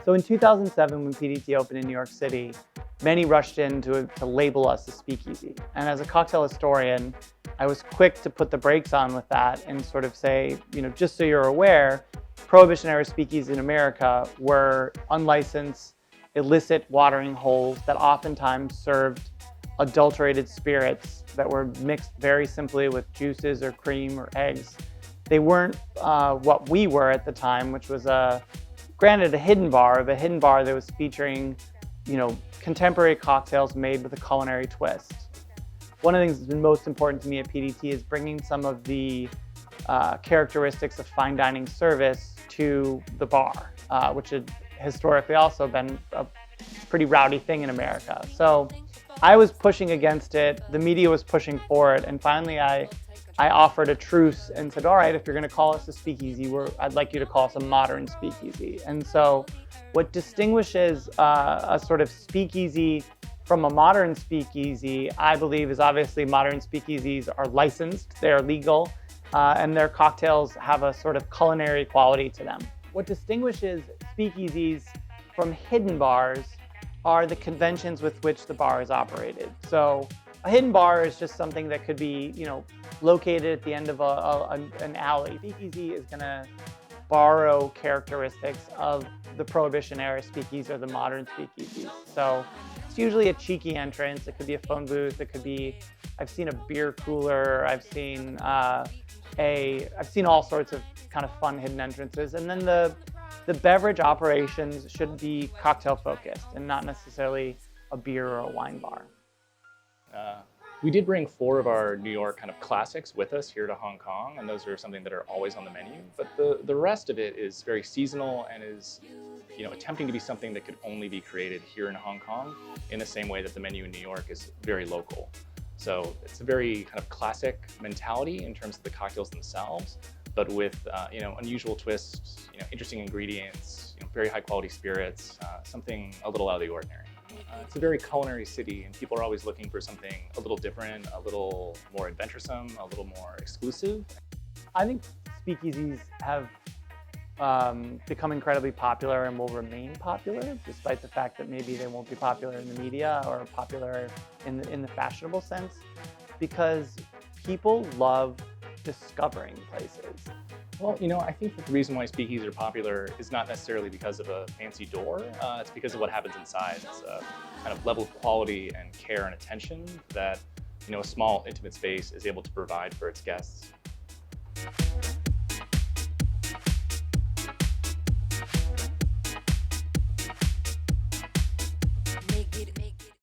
So in 2007, when PDT opened in New York City, many rushed in to label us a speakeasy. And as a cocktail historian, I was quick to put the brakes on with that and sort of say, just so you're aware, Prohibition era speakeasies in America were unlicensed, illicit watering holes that oftentimes served adulterated spirits that were mixed very simply with juices or cream or eggs. They weren't what we were at the time, which was granted a hidden bar that was featuring, contemporary cocktails made with a culinary twist. One of the things that's been most important to me at PDT is bringing some of the characteristics of fine dining service to the bar, which had historically also been a pretty rowdy thing in America. So I was pushing against it, the media was pushing for it, and finally I offered a truce and said, all right, if you're going to call us a speakeasy, I'd like you to call us a modern speakeasy. And so what distinguishes a sort of speakeasy from a modern speakeasy, I believe, is obviously modern speakeasies are licensed, they're legal, and their cocktails have a sort of culinary quality to them. What distinguishes speakeasies from hidden bars are the conventions with which the bar is operated. So a hidden bar is just something that could be, located at the end of an alley. Speakeasy is going to borrow characteristics of the Prohibition era speakeasy or the modern speakeasies. So it's usually a cheeky entrance. It could be a phone booth. It could be, I've seen a beer cooler. I've seen all sorts of kind of fun hidden entrances. And then the beverage operations should be cocktail focused and not necessarily a beer or a wine bar. We did bring 4 of our New York kind of classics with us here to Hong Kong, and those are something that are always on the menu. But the rest of it is very seasonal and is, attempting to be something that could only be created here in Hong Kong in the same way that the menu in New York is very local. So it's a very kind of classic mentality in terms of the cocktails themselves, but with unusual twists, interesting ingredients, very high quality spirits, something a little out of the ordinary. It's a very culinary city, and people are always looking for something a little different, a little more adventuresome, a little more exclusive. I think speakeasies have become incredibly popular and will remain popular, despite the fact that maybe they won't be popular in the media or popular in the fashionable sense, because people love discovering places. Well, I think that the reason why speakeasies are popular is not necessarily because of a fancy door. It's because of what happens inside. It's a kind of level of quality and care and attention that, a small, intimate space is able to provide for its guests.